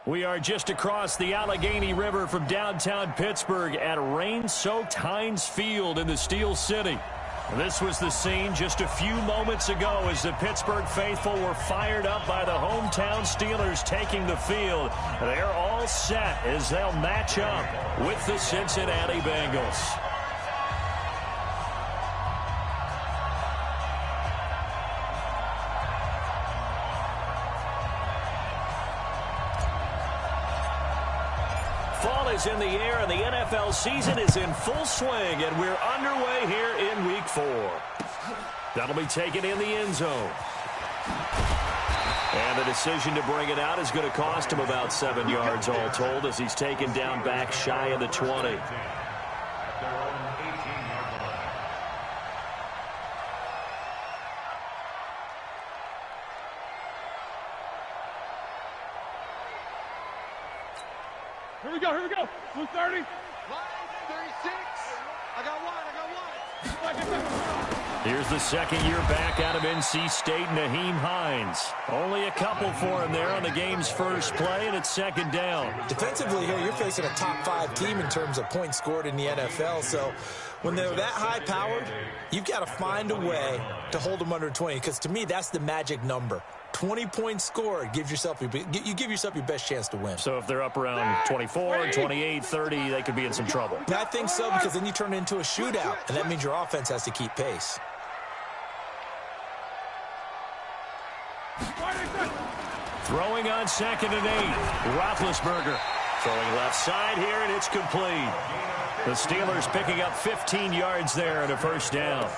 We are just across the Allegheny River from downtown Pittsburgh at rain-soaked Heinz Field in the Steel City. This was the scene just a few moments ago as the Pittsburgh faithful were fired up by the hometown Steelers taking the field. They're all set as they'll match up with the Cincinnati Bengals. Fall is in the air, and the NFL season is in full swing, and we're underway here in Week 4. That'll be taken in the end zone. And the decision to bring it out is going to cost him about 7 yards all told as he's taken down back shy of the 20. Here we go. 230. Line 36. I got one. Here's the second-year back out of NC State, Nyheim Hines. Only a couple for him there on the game's first play, and it's second down. Defensively here, you're facing a top-5 team in terms of points scored in the NFL, so when they're that high-powered, you've got to find a way to hold them under 20, because to me, that's the magic number. 20 points scored, you give yourself your best chance to win. So if they're up around 24, 28, 30, they could be in some trouble. I think so, because then you turn it into a shootout, and that means your offense has to keep pace. Throwing on 2nd and 8. Roethlisberger throwing left side here, and it's complete. The Steelers picking up 15 yards there and a first down.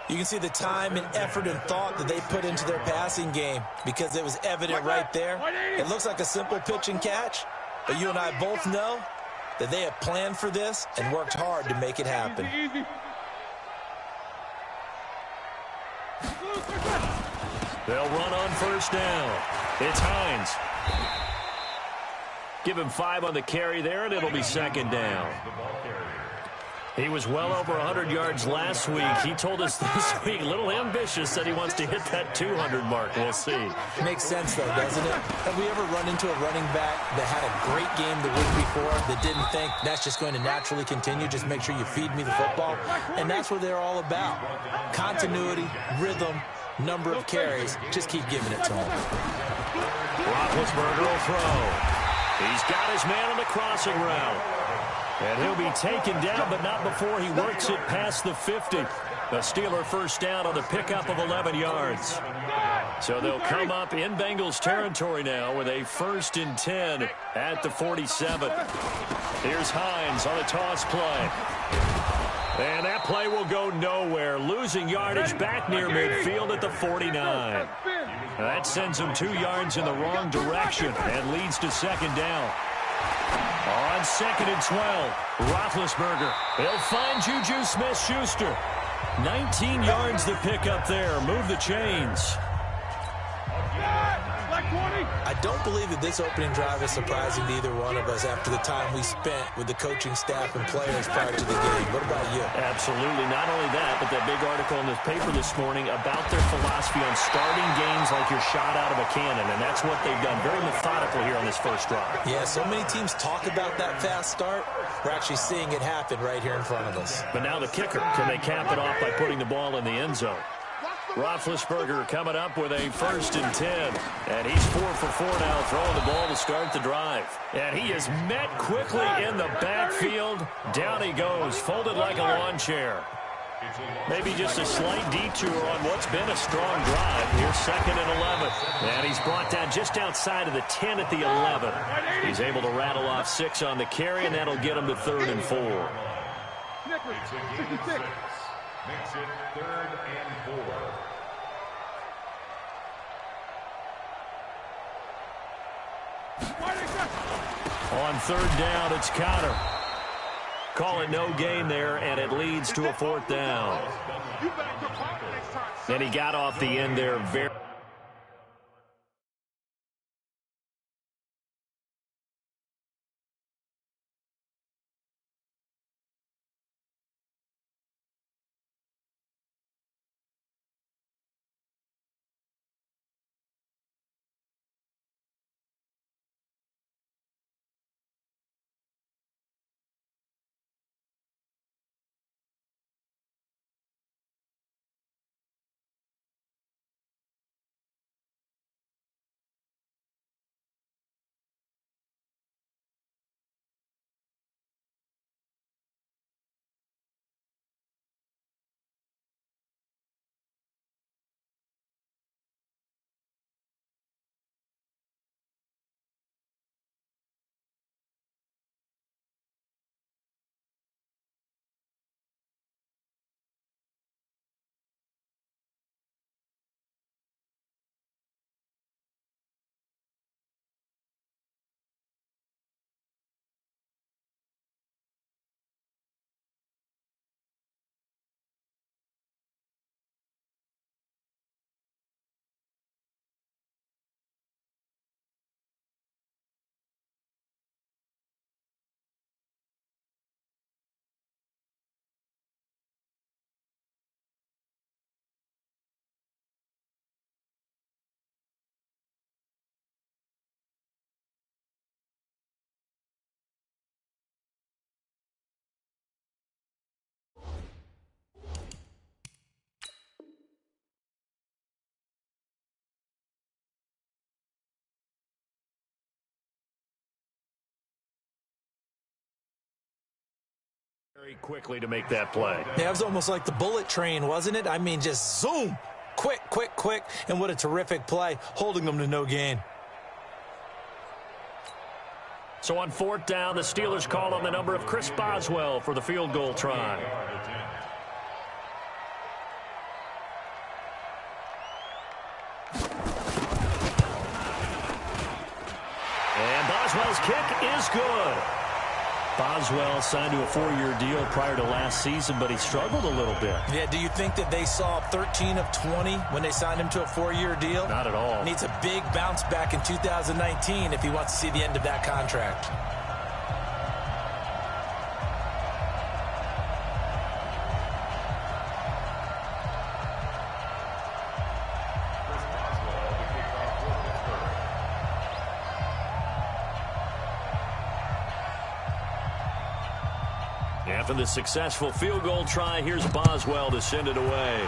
You can see the time and effort and thought that they put into their passing game because it was evident right there. It looks like a simple pitch and catch, but you and I both know that they have planned for this and worked hard to make it happen. They'll run on first down. It's Hines. Give him 5 on the carry there, and it'll be second down. He was well over 100 yards last week. He told us this week, a little ambitious, that he wants to hit that 200 mark. We'll see. Makes sense, though, doesn't it? Have we ever run into a running back that had a great game the week before that didn't think that's just going to naturally continue? Just make sure you feed me the football. And that's what they're all about. Continuity, rhythm, number of carries. Just keep giving it to him. Roethlisberger will throw. He's got his man on the crossing route. And he'll be taken down, but not before he works it past the 50. The Steeler first down on the pickup of 11 yards. So they'll come up in Bengals territory now with a 1st and 10 at the 47. Here's Hines on the toss play. And that play will go nowhere, losing yardage back near midfield at the 49. That sends him 2 yards in the wrong direction and leads to second down. On 2nd and 12, Roethlisberger. He'll find Juju Smith-Schuster. 19 yards to pick up there. Move the chains. I don't believe that this opening drive is surprising to either one of us after the time we spent with the coaching staff and players prior to the game. What about you? Absolutely. Not only that, but that big article in the paper this morning about their philosophy on starting games like you're shot out of a cannon, and that's what they've done. Very methodical here on this first drive. Yeah, so many teams talk about that fast start. We're actually seeing it happen right here in front of us. But now the kicker. Can they cap it off by putting the ball in the end zone? Roethlisberger coming up with a 1st and 10. And he's 4 for 4 now, throwing the ball to start the drive. And he is met quickly in the backfield. Down he goes, folded like a lawn chair. Maybe just a slight detour on what's been a strong drive. Here's 2nd and 11. And he's brought down just outside of the 10 at the 11. He's able to rattle off 6 on the carry, and that'll get him to 3rd and 4. Makes it 3rd and 4. On 3rd down, it's Cotter. Call it no gain there, and it leads to a 4th down. And he got off the end there very Very quickly to make that play. Yeah, it was almost like the bullet train, wasn't it? I mean, just zoom. Quick, quick, quick. And what a terrific play, holding them to no gain. So on 4th down, the Steelers call on the number of Chris Boswell for the field goal try. And Boswell's kick is good. Boswell signed to a 4-year deal prior to last season, but he struggled a little bit. Yeah, do you think that they saw 13 of 20 when they signed him to a 4-year deal? Not at all. Needs a big bounce back in 2019 if he wants to see the end of that contract. After the successful field goal try, here's Boswell to send it away.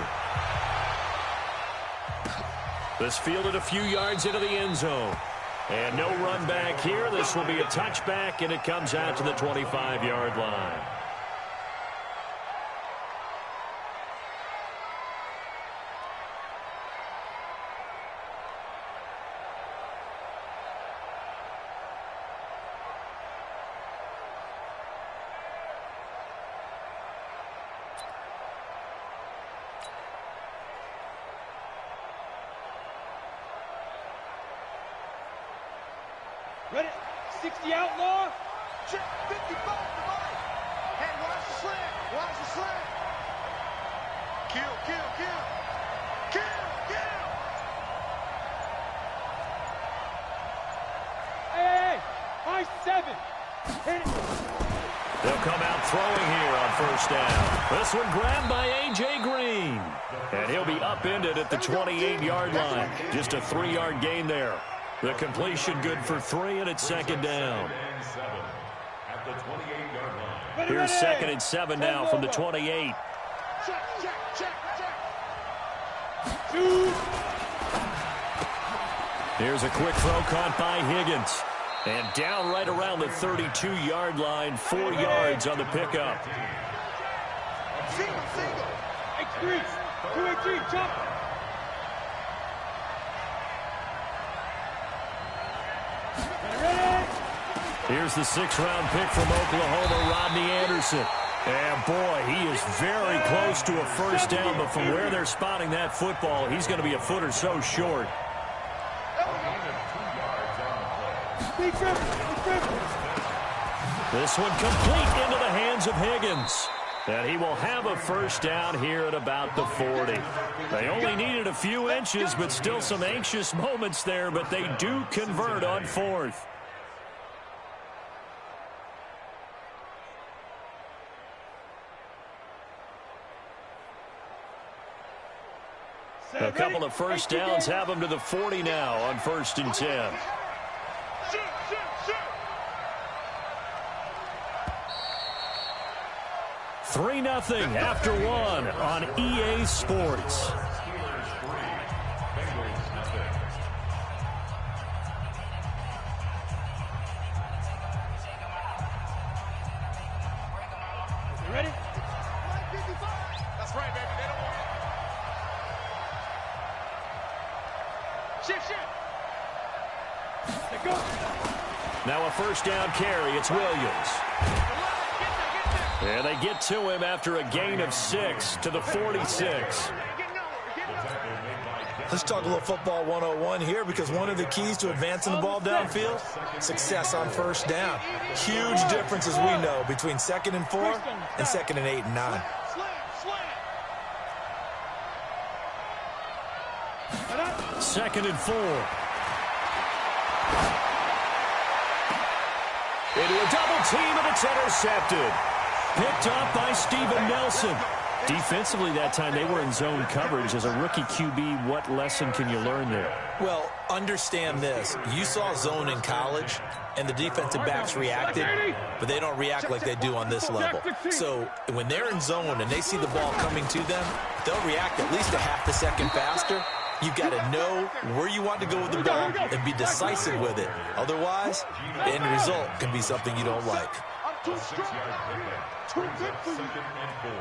This fielded a few yards into the end zone. And no run back here. This will be a touchback, and it comes out to the 25-yard line. Ready? 60 outlaw. Check 55 to Mike. Hey, watch the slant. Watch the slant. Kill, kill, kill. Kill, kill. Hey, high 7. Hit it. They'll come out throwing here on 1st down. This one grabbed by A.J. Green. And he'll be upended at the 28-yard line. Just a 3-yard gain there. The completion good for 3, and it's 2nd down. At the 28-yard line. Here's 2nd and 7 now from the 28. Check, check, check, check. Here's a quick throw caught by Higgins. And down right around the 32-yard line, 4 yards on the pickup. Single, single. X3. 2-8-3, jump. Here's the 6th-round pick from Oklahoma, Rodney Anderson. And, boy, he is very close to a 1st down, but from where they're spotting that football, he's going to be a foot or so short. This one complete into the hands of Higgins. And he will have a 1st down here at about the 40. They only needed a few inches, but still some anxious moments there, but they do convert on 4th. A couple of 1st downs have them to the 40 now on 1st and 10. 3-0 after 1 on EA Sports. You ready? That's right, baby. They don't want it. Shift, shift. Let go. Now a 1st down carry. It's Williams. And they get to him after a gain of 6 to the 46. Let's talk a little football 101 here, because one of the keys to advancing the ball downfield, success on 1st down. Huge difference, as we know, between 2nd and 4 and 2nd and 8 and 9. Second and 4. Into a double team, and it's intercepted. Picked up by Steven Nelson. Defensively that time, they were in zone coverage. As a rookie QB, what lesson can you learn there? Well, understand this. You saw zone in college, and the defensive backs reacted, but they don't react like they do on this level. So when they're in zone and they see the ball coming to them, they'll react at least a half a second faster. You've got to know where you want to go with the ball and be decisive with it. Otherwise, the end result can be something you don't like. Too A strong. 6-yard pickup. Too Brings big up for you. 2nd and 4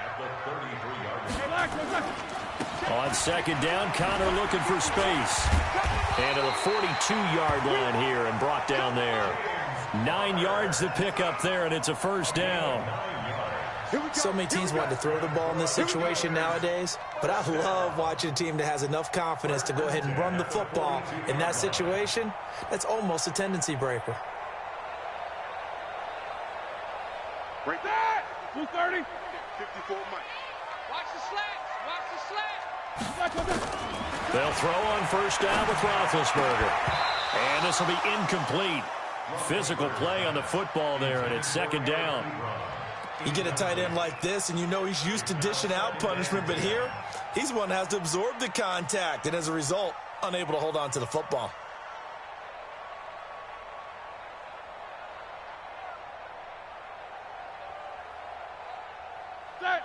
at the 33-yard line. On second down, Connor looking for space. And to the 42-yard line here and brought down there. 9 yards to pick up there, and it's a first down. So many teams want to throw the ball in this situation nowadays, but I love watching a team that has enough confidence to go ahead and run the football in that situation. That's almost a tendency breaker. Right there. 230. 54 Mike. Watch the slats. Watch the slats. They'll throw on first down with Roethlisberger. And this will be incomplete. Physical play on the football there, and it's second down. You get a tight end like this, and you know he's used to dishing out punishment, but here, he's one that has to absorb the contact, and as a result, unable to hold on to the football.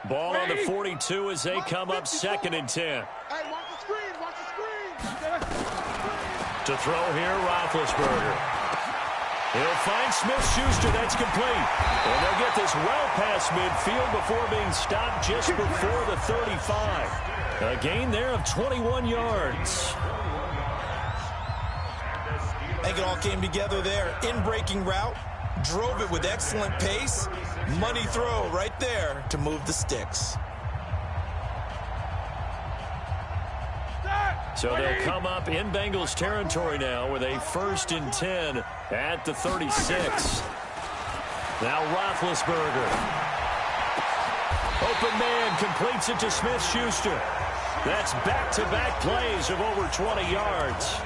Ball on the 42 as they come up 2nd and 10. Hey, watch the screen. Watch the screen. To throw here, Roethlisberger. He'll find Smith-Schuster. That's complete. And they'll get this well past midfield before being stopped just before the 35. A gain there of 21 yards. I think it all came together there. In-breaking route, drove it with excellent pace. Money throw right there to move the sticks. So they'll come up in Bengals territory now with a 1st and 10 at the 36. Now Roethlisberger. Open man completes it to Smith-Schuster. That's back-to-back plays of over 20 yards.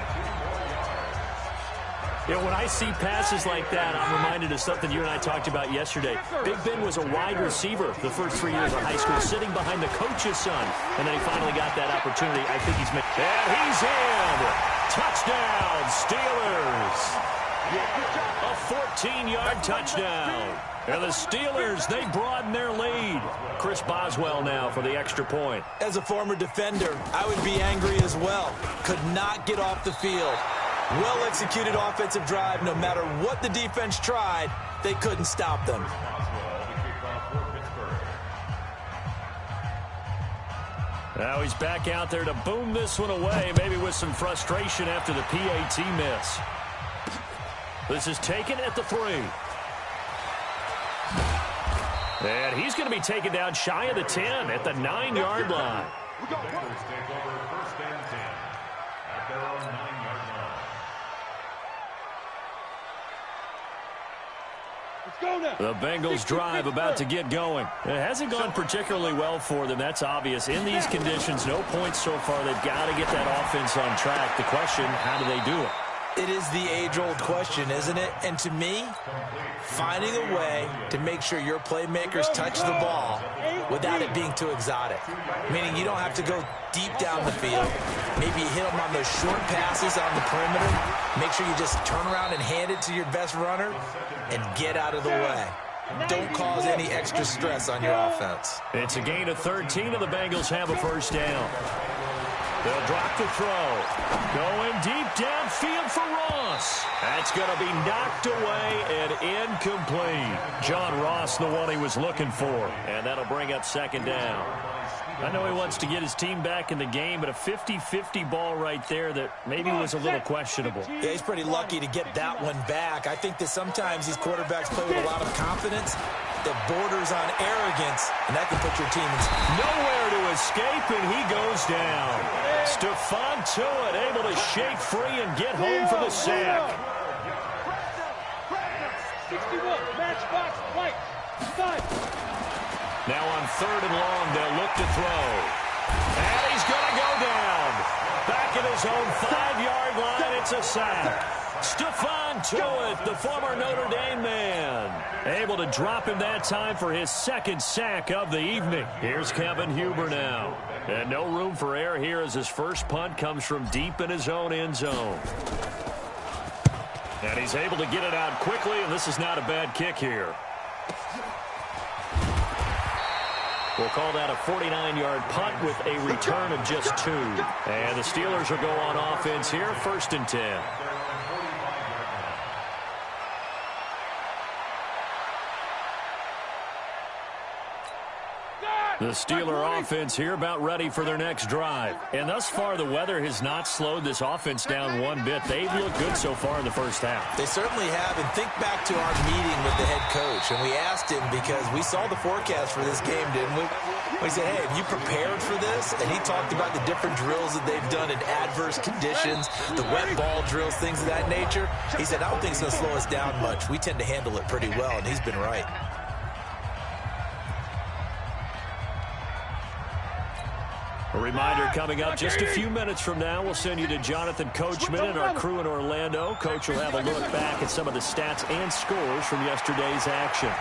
You know, when I see passes like that, I'm reminded of something you and I talked about yesterday. Big Ben was a wide receiver the first 3 years of high school, sitting behind the coach's son. And then he finally got that opportunity. I think he's made. And he's in. Touchdown, Steelers. A 14-yard touchdown. And the Steelers, they broaden their lead. Chris Boswell now for the extra point. As a former defender, I would be angry as well. Could not get off the field. Well-executed offensive drive. No matter what the defense tried, they couldn't stop them. Now he's back out there to boom this one away, maybe with some frustration after the PAT miss. This is taken at the 3. And he's going to be taken down shy of the 10 at the 9-yard line. Bengals take over 1st and 10 at their own 9-yard line. The Bengals drive about to get going. It hasn't gone particularly well for them. That's obvious. In these conditions, no points so far. They've got to get that offense on track. The question, how do they do it? It is the age-old question, isn't it? And to me, finding a way to make sure your playmakers touch the ball without it being too exotic. Meaning you don't have to go deep down the field. Maybe you hit them on those short passes on the perimeter. Make sure you just turn around and hand it to your best runner and get out of the way. Don't cause any extra stress on your offense. It's a gain of 13, and the Bengals have a first down. They'll drop the throw. Going deep downfield for Ross. That's going to be knocked away and incomplete. John Ross, the one he was looking for. And that'll bring up second down. I know he wants to get his team back in the game, but a 50-50 ball right there that maybe was a little questionable. Yeah, he's pretty lucky to get that one back. I think that sometimes these quarterbacks play with a lot of confidence that borders on arrogance, and that can put your team in. Nowhere to escape, and he goes down. Stephon Tuitt able to shake free and get home for the sack. 61, matchbox, right, 5. Now on 3rd and long, they'll look to throw. And he's going to go down. Back at his own 5-yard line, it's a sack. Stephon Tuitt, the former Notre Dame man, able to drop him that time for his 2nd sack of the evening. Here's Kevin Huber now. And no room for error here as his first punt comes from deep in his own end zone. And he's able to get it out quickly, and this is not a bad kick here. We'll call that a 49-yard punt with a return of just 2. And the Steelers will go on offense here, 1st and 10. The Steeler offense here about ready for their next drive. And thus far, the weather has not slowed this offense down one bit. They've looked good so far in the first half. They certainly have. And think back to our meeting with the head coach. And we asked him because we saw the forecast for this game, didn't we? We said, hey, have you prepared for this? And he talked about the different drills that they've done in adverse conditions, the wet ball drills, things of that nature. He said, I don't think it's going to slow us down much. We tend to handle it pretty well, and he's been right. A reminder coming up just a few minutes from now. We'll send you to Jonathan Coachman and our crew in Orlando. Coach will have a look back at some of the stats and scores from yesterday's action.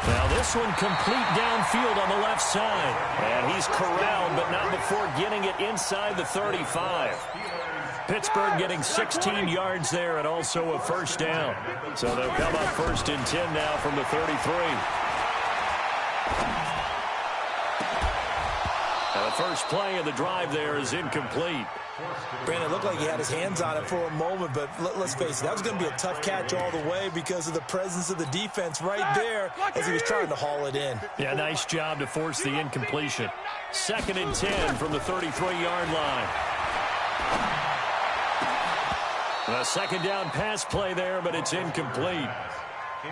Now this one complete downfield on the left side. And he's corralled, but not before getting it inside the 35. Pittsburgh getting 16 yards there and also a first down. So they'll come up 1st and 10 now from the 33. Now the first play of the drive there is incomplete. Brandon, it looked like he had his hands on it for a moment, but let's face it, that was going to be a tough catch all the way because of the presence of the defense right there as he was trying to haul it in. Yeah, nice job to force the incompletion. 2nd and 10 from the 33-yard line. A second down pass play there, but it's incomplete.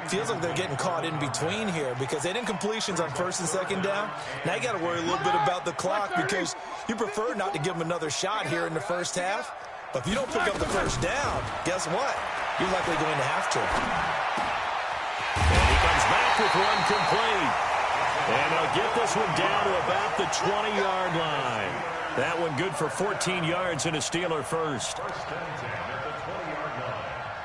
Feels like they're getting caught in between here because they didn't completions on 1st and 2nd down. Now you got to worry a little bit about the clock because you prefer not to give them another shot here in the first half. But if you don't pick up the first down, guess what? You're likely going to have to. And he comes back with one complete. And they'll get this one down to about the 20-yard line. That one good for 14 yards and a Steeler first.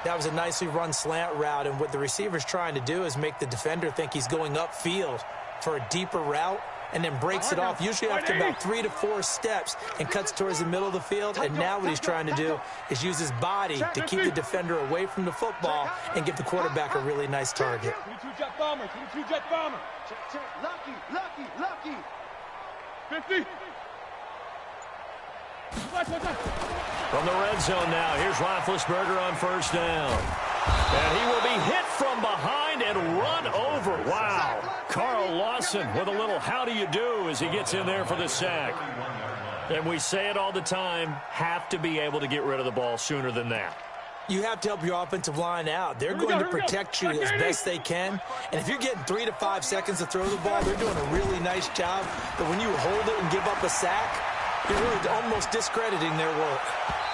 That was a nicely run slant route, and what the receiver's trying to do is make the defender think he's going upfield for a deeper route and then breaks it off, usually after about 3 to 4 steps, and cuts towards the middle of the field. And now what he's trying to do is use his body to keep the defender away from the football and give the quarterback a really nice target. 22 jet bomber, 22 jet bomber. Lucky. 50. From the red zone now, here's Roethlisberger on 1st down. And he will be hit from behind and run over. Wow. Carl Lawson with a little how do you do as he gets in there for the sack. And we say it all the time, have to be able to get rid of the ball sooner than that. You have to help your offensive line out. They're going to protect you as best they can. And if you're getting 3 to 5 seconds to throw the ball, they're doing a really nice job. But when you hold it and give up a sack, you're really almost discrediting their work.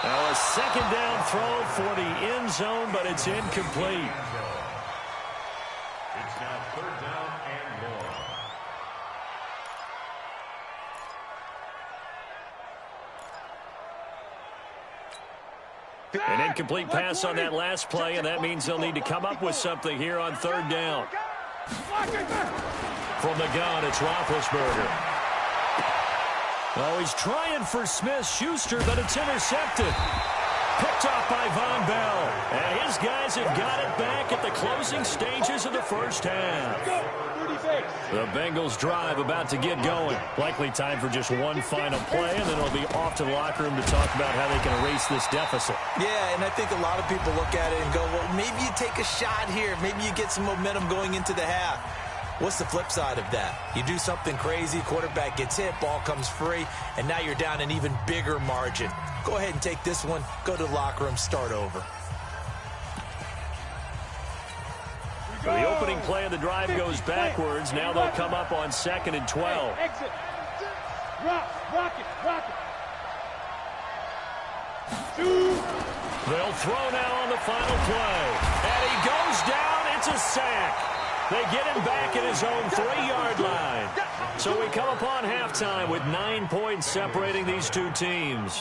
Now a second down throw for the end zone, but it's incomplete. It's now 3rd down and more. An incomplete pass on that last play, and that means they'll need to come up with something here on 3rd down. From the gun, it's Roethlisberger. Oh, he's trying for Smith-Schuster, but it's intercepted. Picked off by Von Bell. And his guys have got it back at the closing stages of the first half. The Bengals drive about to get going. Likely time for just one final play, and then it'll be off to the locker room to talk about how they can erase this deficit. Yeah, and I think a lot of people look at it and go, well, maybe you take a shot here. Maybe you get some momentum going into the half. What's the flip side of that? You do something crazy, quarterback gets hit, ball comes free, and now you're down an even bigger margin. Go ahead and take this one, go to the locker room, start over. The opening play of the drive goes backwards. Now they'll come up on 2nd and 12. Exit. Rock it. They'll throw now on the final play. And he goes down. It's a sack. They get him back at his own 3-yard line. So we come upon halftime with 9 points separating these two teams.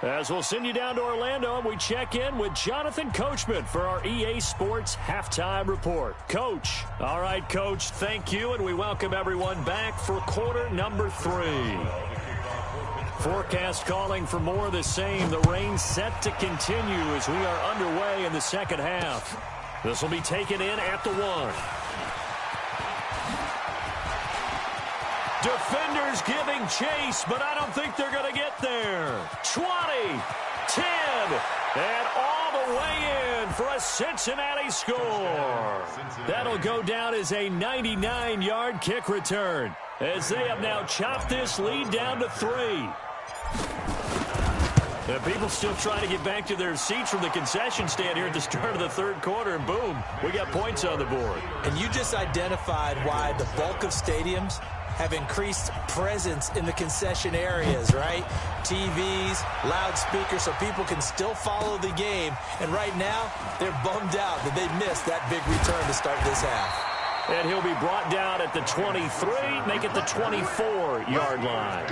As we'll send you down to Orlando, and we check in with Jonathan Coachman for our EA Sports Halftime Report. Coach. All right, Coach, thank you, and we welcome everyone back for quarter number 3. Forecast calling for more of the same. The rain set to continue as we are underway in the second half. This will be taken in at the 1. Defenders giving chase, but I don't think they're going to get there. 20, 10, and all the way in for a Cincinnati score. That'll go down as a 99-yard kick return, as they have now chopped this lead down to 3. And people still trying to get back to their seats from the concession stand here at the start of the third quarter, and boom, we got points on the board. And you just identified why the bulk of stadiums have increased presence in the concession areas, right? TVs, loudspeakers, so people can still follow the game. And right now, they're bummed out that they missed that big return to start this half. And he'll be brought down at the 23, make it the 24-yard line.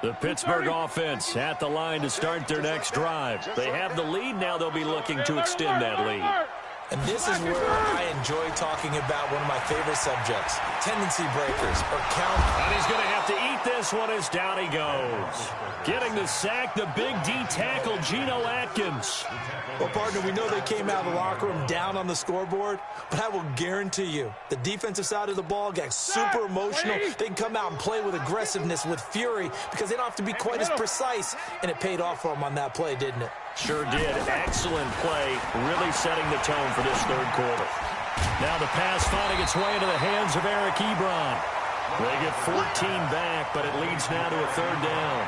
The Pittsburgh offense at the line to start their next drive. They have the lead. Now they'll be looking to extend that lead. And this is where I enjoy talking about one of my favorite subjects, tendency breakers or count. And he's going to have to eat this one as down he goes. Getting the sack, the big D tackle, Geno Atkins. Well, partner, we know they came out of the locker room down on the scoreboard, but I will guarantee you the defensive side of the ball got super emotional. They can come out and play with aggressiveness, with fury, because they don't have to be quite as precise, and it paid off for them on that play, didn't it? Sure did. Excellent play, really setting the tone for this third quarter. Now the pass finding its way into the hands of Eric Ebron. They get 14 back, but it leads now to a third down.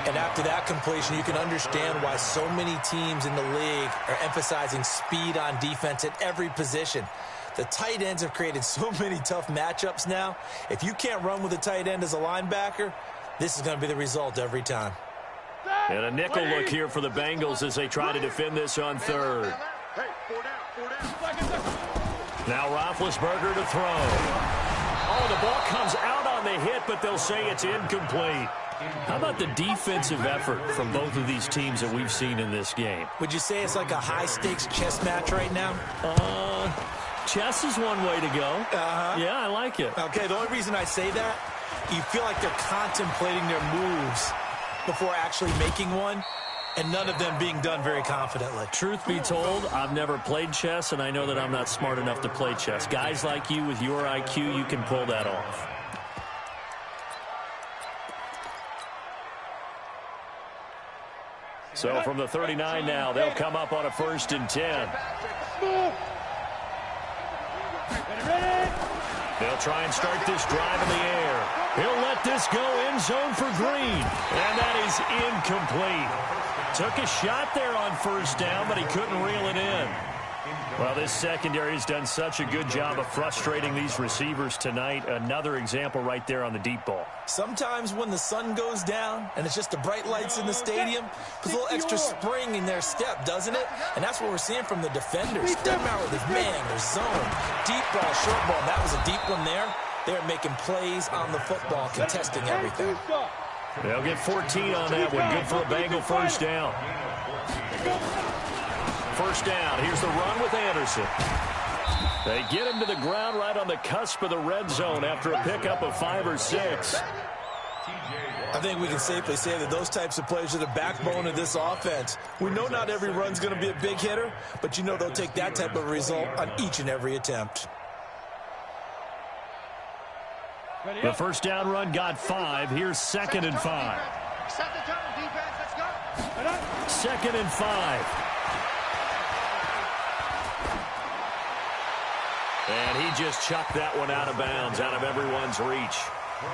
And after that completion, you can understand why so many teams in the league are emphasizing speed on defense at every position. The tight ends have created so many tough matchups now. If you can't run with a tight end as a linebacker, this is going to be the result every time. And a nickel look here for the Bengals as they try to defend this on third. Now Roethlisberger to throw. Oh, the ball comes out on the hit, but they'll say it's incomplete. How about the defensive effort from both of these teams that we've seen in this game? Would you say it's like a high-stakes chess match right now? Chess is one way to go. Yeah, I like it. Okay, the only reason I say that, you feel like they're contemplating their moves before actually making one, and none of them being done very confidently. Truth be told, I've never played chess, and I know that I'm not smart enough to play chess. Guys like you with your IQ, you can pull that off. So from the 39 now, they'll come up on a 1st and 10. They'll try and start this drive in the air. He'll let this go end zone for Green. And that is incomplete. Took a shot there on 1st down, but he couldn't reel it in. Well, this secondary has done such a good job of frustrating these receivers tonight. Another example right there on the deep ball. Sometimes when the sun goes down and it's just the bright lights in the stadium, puts a little extra spring in their step, doesn't it? And that's what we're seeing from the defenders. Doesn't matter whether it's man or zone, deep ball, short ball. That was a deep one there. They're making plays on the football, contesting everything. They'll get 14 on that one. Good for a Bengal 1st down. 1st down. Here's the run with Anderson. They get him to the ground right on the cusp of the red zone after a pickup of 5 or 6. I think we can safely say that those types of plays are the backbone of this offense. We know not every run's going to be a big hitter, but you know they'll take that type of result on each and every attempt. The 1st down run got 5. Here's 2nd and 5. Set the tone, defense. Let's go. 2nd and 5. And he just chucked that one out of bounds, out of everyone's reach.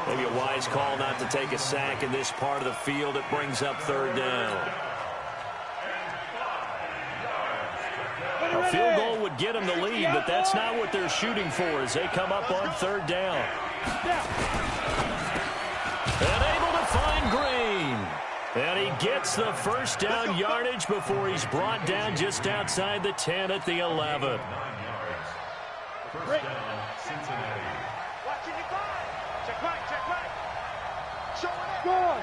Maybe a wise call not to take a sack in this part of the field. It brings up 3rd down. A field goal would get them the lead, but that's not what they're shooting for as they come up on 3rd down. And able to find Green. And he gets the 1st down yardage before he's brought down just outside the 10 at the 11. Watching your guard. Check right. Show it. Guard.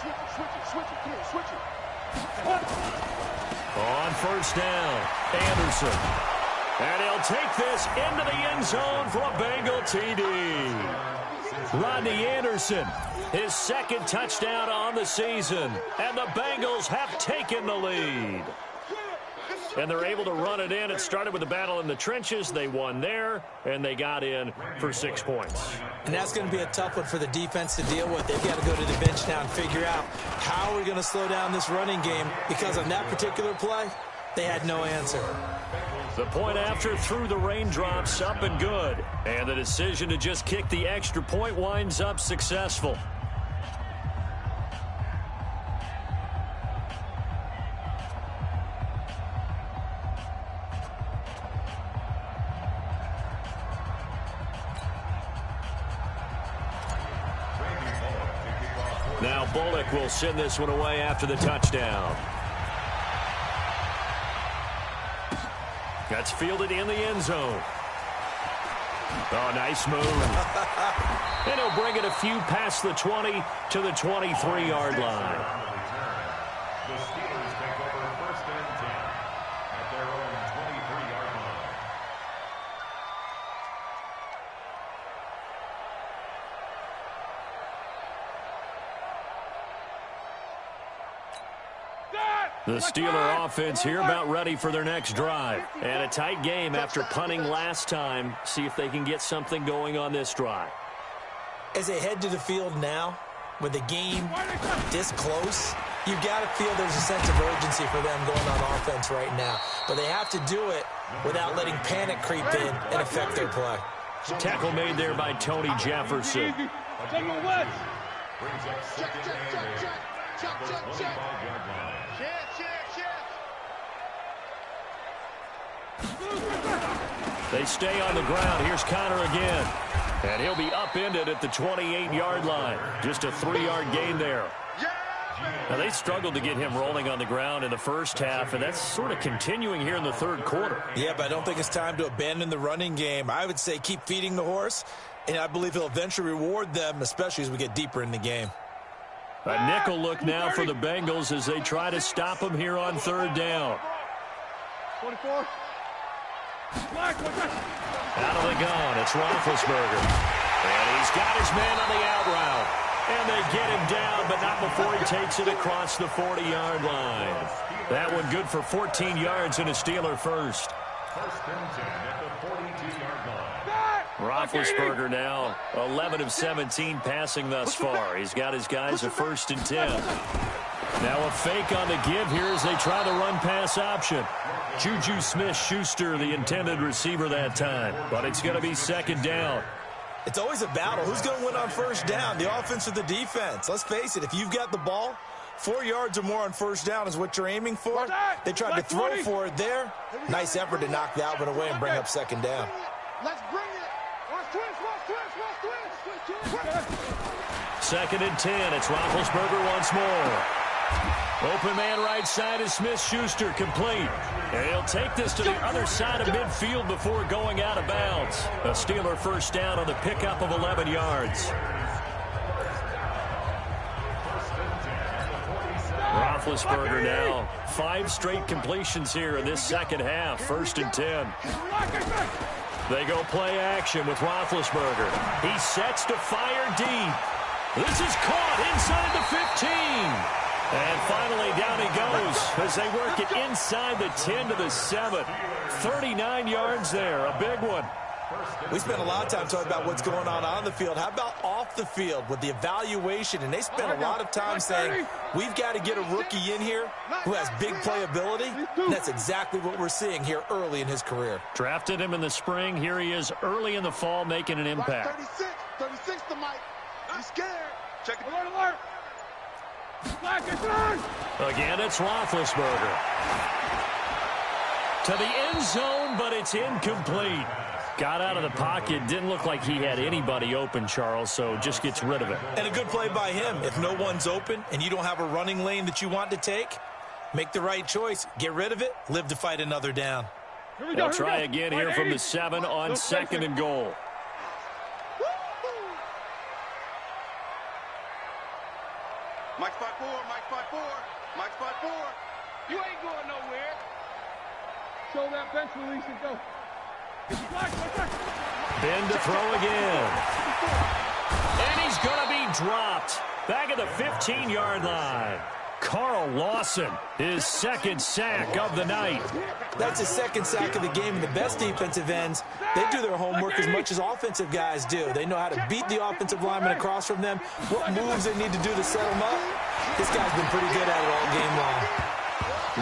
Switch it. Come here, switch it. On 1st down, Anderson. And he'll take this into the end zone for a Bengal TD. Rodney Anderson, his second touchdown on the season. And the Bengals have taken the lead. And they're able to run it in. It started with a battle in the trenches. They won there, and they got in for 6 points. And that's going to be a tough one for the defense to deal with. They've got to go to the bench now and figure out how we're going to slow down this running game, because on that particular play, they had no answer. The point after through the raindrops, up and good. And the decision to just kick the extra point winds up successful. Now Bullock will send this one away after the touchdown. That's fielded in the end zone. Oh, nice move. And he'll bring it a few past the 20 to the 23-yard line. The Steelers take over first and 10 at their own 23-yard line. The Steeler offense here about ready for their next drive. And a tight game after punting last time. See if they can get something going on this drive. As they head to the field now, with the game this close, you've got to feel there's a sense of urgency for them going on offense right now. But they have to do it without letting panic creep in and affect their play. Tackle made there by Tony Jefferson. Brings up second and 8 at the 25-yard line. They stay on the ground. Here's Connor again. And he'll be upended at the 28-yard line. Just a 3-yard gain there. Now, they struggled to get him rolling on the ground in the first half, and that's sort of continuing here in the third quarter. Yeah, but I don't think it's time to abandon the running game. I would say keep feeding the horse, and I believe he'll eventually reward them, especially as we get deeper in the game. A nickel look now for the Bengals as they try to stop him here on third down. 24. Out of the gun, it's Roethlisberger. And he's got his man on the out route. And they get him down, but not before he takes it across the 40-yard line. That one good for 14 yards and a Steeler first. First and 10 at the 42-yard line. Roethlisberger now 11 of 17 passing thus far. He's got his guys a first and 10. Now a fake on the give here as they try the run-pass option. Juju Smith-Schuster, the intended receiver that time. But it's going to be second down. It's always a battle. Who's going to win on first down, the offense or the defense? Let's face it, if you've got the ball, 4 yards or more on first down is what you're aiming for. They tried to throw for it there. Nice effort to knock that one away and bring up second down. Let's bring it. Second and 10. It's Roethlisberger once more. Open man right side is Smith-Schuster, complete. And he'll take this to the other side of midfield before going out of bounds. A Steeler first down on the pickup of 11 yards. Roethlisberger now 5 straight completions here in this second half. First and 10. They go play action with Roethlisberger. He sets to fire deep. This is caught inside the 15. And finally down he goes as they work it inside the 10 to the 7. 39 yards there, a big one. We spent a lot of time talking about what's going on the field. How about off the field with the evaluation? And they spent a lot of time saying, we've got to get a rookie in here who has big playability. And that's exactly what we're seeing here early in his career. Drafted him in the spring. Here he is early in the fall making an impact. 36 to Mike. He's scared. Check it. Alert. Again, it's Roethlisberger. To the end zone, but it's incomplete. Got out of the pocket. Didn't look like he had anybody open, Charles, so just gets rid of it. And a good play by him. If no one's open and you don't have a running lane that you want to take, make the right choice. Get rid of it. Live to fight another down. They'll try again here from the 7 on second and goal. Mike spot 4, Mike spot 4, Mike spot 4. You ain't going nowhere. Show that bench release and go. Ben to throw again. And he's going to be dropped. Back at the 15-yard line. Carl Lawson, his second sack of the night. That's his second sack of the game. And the best defensive ends, they do their homework as much as offensive guys do. They know how to beat the offensive lineman across from them, what moves they need to do to set them up. This guy's been pretty good at it all game long.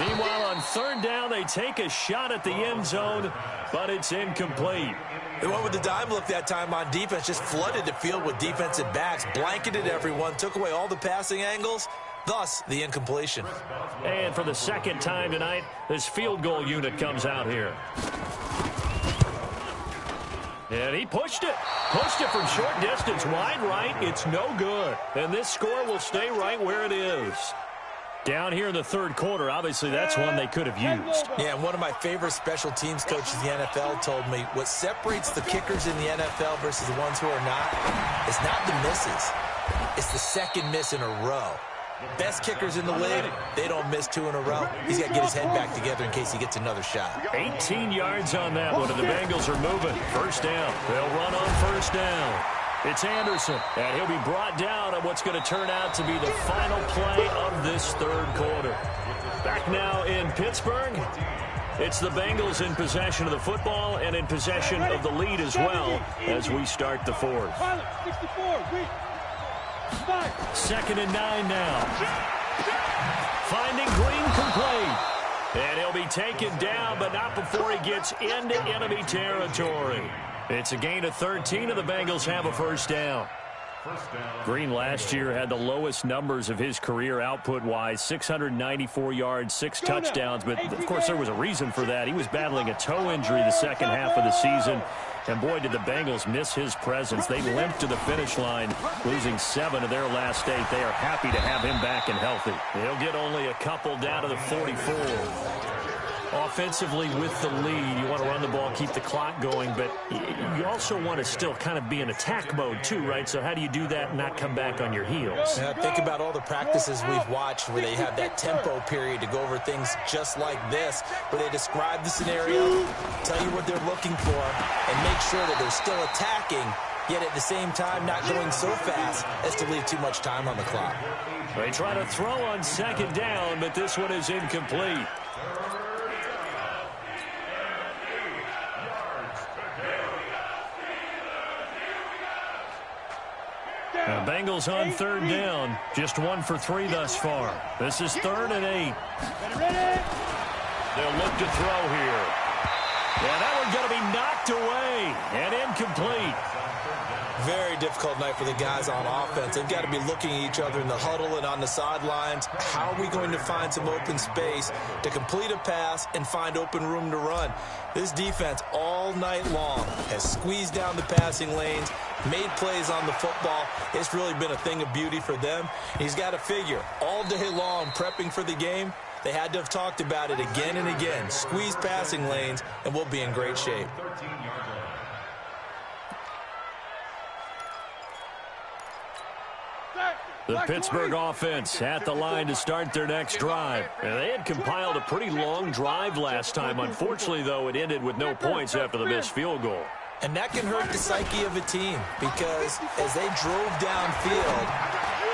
Meanwhile, on third down, they take a shot at the end zone, but it's incomplete. They went with the dime look that time on defense, just flooded the field with defensive backs, blanketed everyone, took away all the passing angles, thus the incompletion. And for the second time tonight, this field goal unit comes out here. And he pushed it. Pushed it from short distance, wide right. It's no good. And this score will stay right where it is. Down here in the third quarter, obviously that's one they could have used. Yeah, and one of my favorite special teams coaches in the NFL told me what separates the kickers in the NFL versus the ones who are not is not the misses. It's the second miss in a row. Best kickers in the league, they don't miss two in a row. He's got to get his head back together in case he gets another shot. 18 yards on that one, and the Bengals are moving. First down. They'll run on first down. It's Anderson, and he'll be brought down on what's going to turn out to be the final play of this third quarter. Back now in Pittsburgh, it's the Bengals in possession of the football and in possession of the lead as well as we start the fourth. 2nd and 9 now. Finding Green complete. And he'll be taken down, but not before he gets into enemy territory. It's a gain of 13, and the Bengals have a first down. Green last year had the lowest numbers of his career output-wise, 694 yards, 6 touchdowns. But, of course, there was a reason for that. He was battling a toe injury the second half of the season. And, boy, did the Bengals miss his presence. They limped to the finish line, losing 7 of their last 8. They are happy to have him back and healthy. He'll get only a couple down to the 44. Offensively with the lead, you want to run the ball, keep the clock going, but you also want to still kind of be in attack mode too, right? So how do you do that and not come back on your heels? Think about all the practices we've watched where they have that tempo period to go over things just like this, where they describe the scenario, tell you what they're looking for, and make sure that they're still attacking, yet at the same time not going so fast as to leave too much time on the clock. They try to throw on second down, but this one is incomplete. Now, Bengals on third down. Just 1 for 3 thus far. This is 3rd and 8. They'll look to throw here. Yeah, that one's going to be knocked away and incomplete. Very difficult night for the guys on offense. They've got to be looking at each other in the huddle and on the sidelines. How are we going to find some open space to complete a pass and find open room to run? This defense all night long has squeezed down the passing lanes, made plays on the football. It's really been a thing of beauty for them. He's got to figure all day long prepping for the game. They had to have talked about it again and again. Squeeze passing lanes, and we'll be in great shape. The Pittsburgh offense at the line to start their next drive. And they had compiled a pretty long drive last time. Unfortunately, though, it ended with no points after the missed field goal. And that can hurt the psyche of a team because as they drove downfield,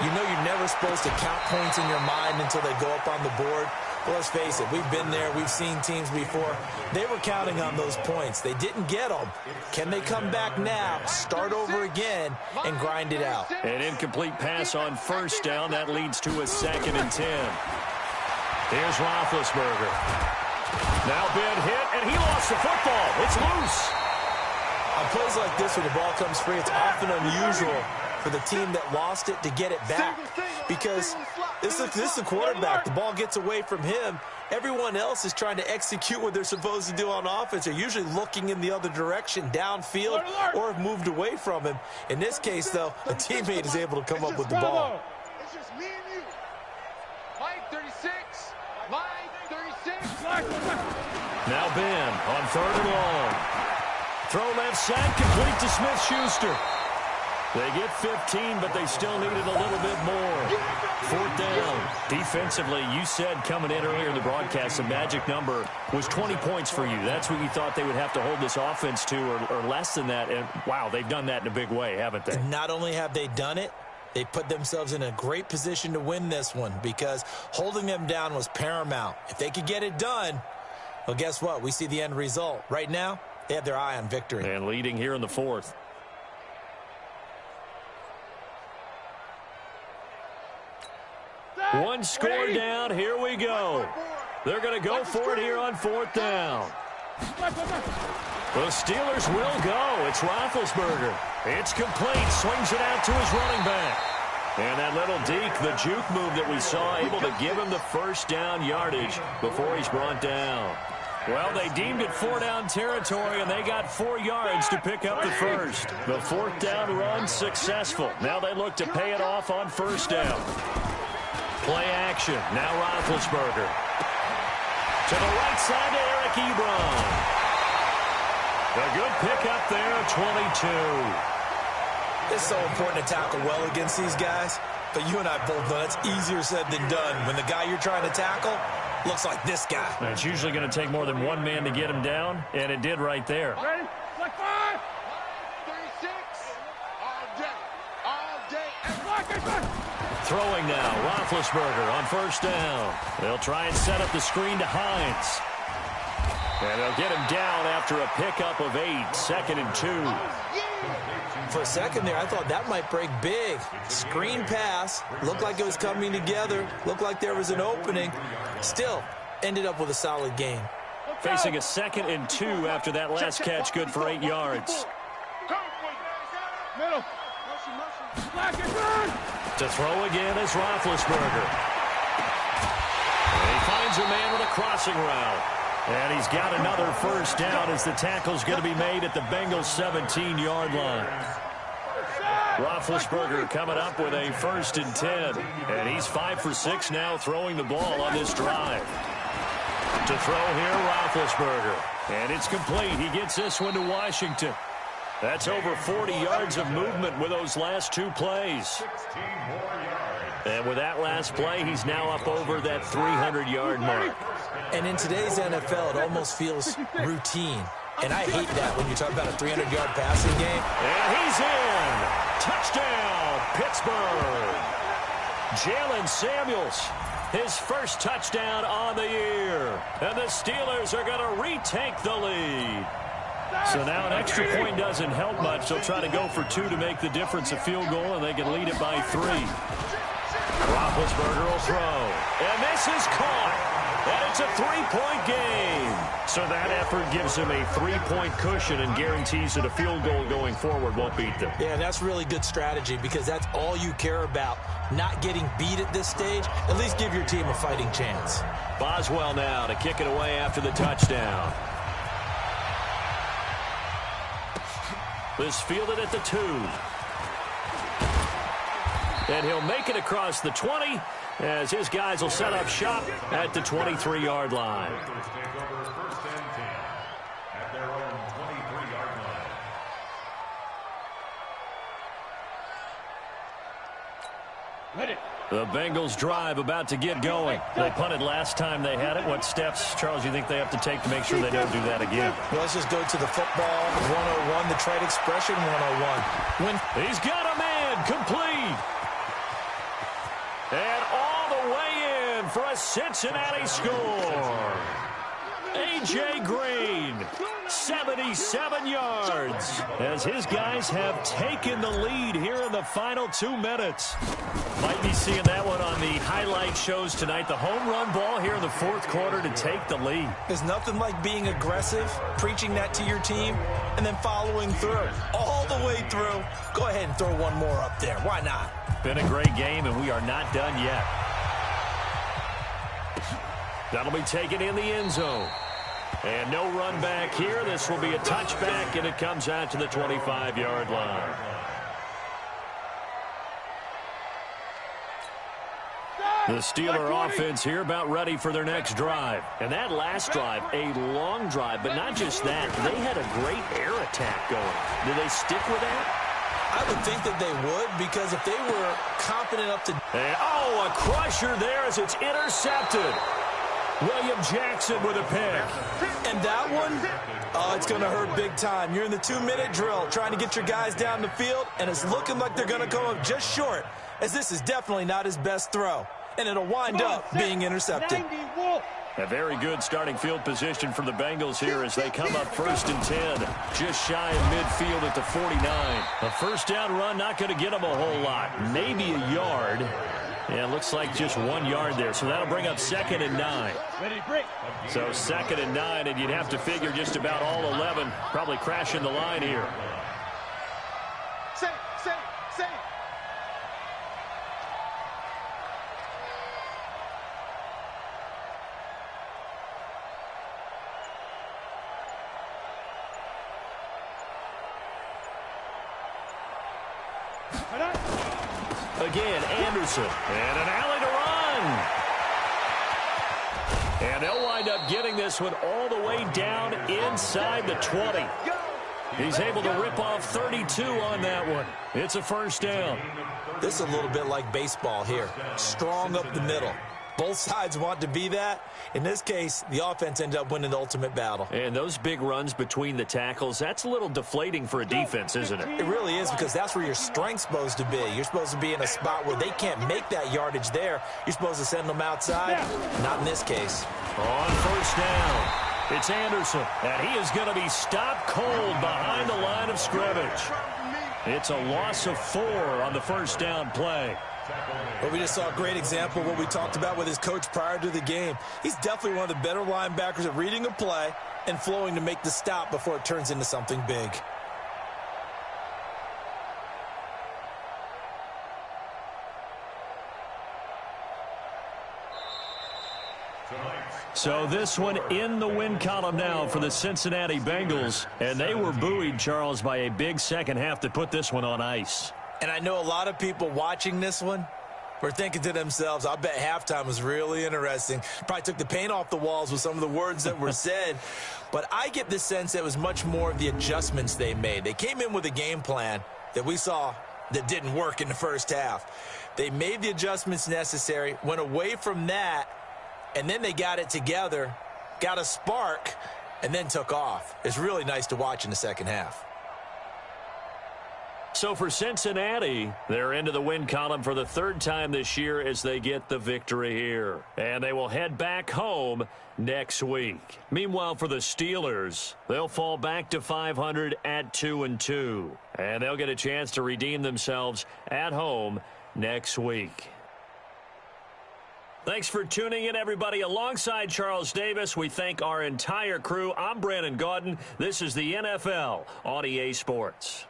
you know you're never supposed to count points in your mind until they go up on the board. Well, let's face it, we've been there. We've seen teams before. They were counting on those points. They didn't get them. Can they come back now, start over again, and grind it out? An incomplete pass on first down. That leads to a 2nd and 10. Here's Roethlisberger. Now Ben hit, and he lost the football. It's loose. On plays like this where the ball comes free, it's often unusual for the team that lost it to get it back because this is the quarterback. The ball gets away from him. Everyone else is trying to execute what they're supposed to do on offense. They're usually looking in the other direction, downfield, or have moved away from him. In this case, though, a teammate is able to come up with the ball. It's just me and you. Line 36. Line 36. Now Ben on 3rd and long. Throw left side, complete to Smith-Schuster. They get 15, but they still needed a little bit more. 4th down. Defensively, you said coming in earlier in the broadcast, the magic number was 20 points for you. That's what you thought they would have to hold this offense to, or less than that. And, wow, they've done that in a big way, haven't they? Not only have they done it, they put themselves in a great position to win this one because holding them down was paramount. If they could get it done, well, guess what? We see the end result. Right now, they have their eye on victory. And leading here in the 4th. One score down. Here we go. They're going to go for it here on 4th down. The Steelers will go. It's Roethlisberger. It's complete. Swings it out to his running back. And that little deke, the juke move that we saw, able to give him the first down yardage before he's brought down. Well, they deemed it 4 down territory, and they got 4 yards to pick up the first. The 4th down run successful. Now they look to pay it off on 1st down. Play action. Now Roethlisberger. To the right side to Eric Ebron. A good pickup there at 22. It's so important to tackle well against these guys. But you and I both know that's easier said than done. When the guy you're trying to tackle looks like this guy. It's usually going to take more than one man to get him down, and it did right there. Ready? Like 5. 36. All day. All day. Throwing now, Roethlisberger on 1st down. They'll try and set up the screen to Hines. And they'll get him down after a pickup of 8, 2nd and 2. For a second there, I thought that might break big. Screen pass. Looked like it was coming together. Looked like there was an opening. Still, ended up with a solid game. Facing a 2nd and 2 after that last catch, good for 8 yards. Middle. To throw again is Roethlisberger. And he finds a man with a crossing route. And he's got another first down as the tackle's going to be made at the Bengals' 17-yard line. Roethlisberger coming up with a 1st and 10. And he's 5 for 6 now throwing the ball on this drive. To throw here, Roethlisberger. And it's complete. He gets this one to Washington. That's over 40 yards of movement with those last 2 plays. And with that last play, he's now up over that 300-yard mark. And in today's NFL, it almost feels routine. And I hate that when you talk about a 300-yard passing game. And he's in. Touchdown, Pittsburgh. Jalen Samuels, his first touchdown on the year. And the Steelers are going to retake the lead. So now an extra point doesn't help much. They'll try to go for 2 to make the difference a field goal, and they can lead it by 3. Roethlisberger will throw. And this is caught. And it's a 3-point game. So that effort gives him a 3-point cushion and guarantees that a field goal going forward won't beat them. Yeah, that's really good strategy because that's all you care about. Not getting beat at this stage. At least give your team a fighting chance. Boswell now to kick it away after the touchdown. This fielded at the 2. And he'll make it across the 20 as his guys will set up shop at the 23-yard line. The Bengals drive about to get going. They punted last time they had it. What steps, Charles, you think they have to take to make sure they don't do that again? Well, let's just go to the football 101, the trade expression 101. He's got a man complete. And all the way in for a Cincinnati score. A.J. Green, 77 yards, as his guys have taken the lead here in the final 2 minutes. Might be seeing that one on the highlight shows tonight. The home run ball here in the 4th quarter to take the lead. There's nothing like being aggressive, preaching that to your team, and then following through. All the way through. Go ahead and throw one more up there. Why not? Been a great game, and we are not done yet. That'll be taken in the end zone. And no run back here. This will be a touchback, and it comes out to the 25-yard line. The Steeler offense here about ready for their next drive. And that last drive, a long drive, but not just that. They had a great air attack going. Do they stick with that? I would think that they would, because if they were confident up to... And, oh, a crusher there as it's intercepted. William Jackson with a pick. And that one, oh, it's going to hurt big time. You're in the 2-minute drill trying to get your guys down the field, and it's looking like they're going to come up just short, as this is definitely not his best throw. And it'll wind up being intercepted. A very good starting field position for the Bengals here as they come up 1st and 10. Just shy of midfield at the 49. A first down run not going to get them a whole lot. Maybe a yard. Yeah, it looks like just 1 yard there. So that'll bring up 2nd and 9. So 2nd and 9, and you'd have to figure just about all 11 probably crashing the line here. Safe. Again, Anderson. And an alley to run. And they'll wind up getting this one all the way down inside the 20. He's able to rip off 32 on that one. It's a first down. This is a little bit like baseball here. Strong up the middle. Both sides want to be that. In this case, the offense ended up winning the ultimate battle. And those big runs between the tackles, that's a little deflating for a defense, isn't it? It really is, because that's where your strength's supposed to be. You're supposed to be in a spot where they can't make that yardage there. You're supposed to send them outside. Not in this case. On first down, it's Anderson. And he is going to be stopped cold behind the line of scrimmage. It's a loss of 4 on the first down play. Well, we just saw a great example of what we talked about with his coach prior to the game. He's definitely one of the better linebackers at reading a play and flowing to make the stop before it turns into something big. So this one in the win column now for the Cincinnati Bengals. And they were buoyed, Charles, by a big second half to put this one on ice. And I know a lot of people watching this one were thinking to themselves, I bet halftime was really interesting. Probably took the paint off the walls with some of the words that were said. But I get the sense that it was much more of the adjustments they made. They came in with a game plan that we saw that didn't work in the first half. They made the adjustments necessary, went away from that, and then they got it together, got a spark, and then took off. It's really nice to watch in the second half. So for Cincinnati, they're into the win column for the 3rd time this year as they get the victory here. And they will head back home next week. Meanwhile, for the Steelers, they'll fall back to 500 at 2-2. And they'll get a chance to redeem themselves at home next week. Thanks for tuning in, everybody. Alongside Charles Davis, we thank our entire crew. I'm Brandon Gaudin. This is the NFL on EA Sports.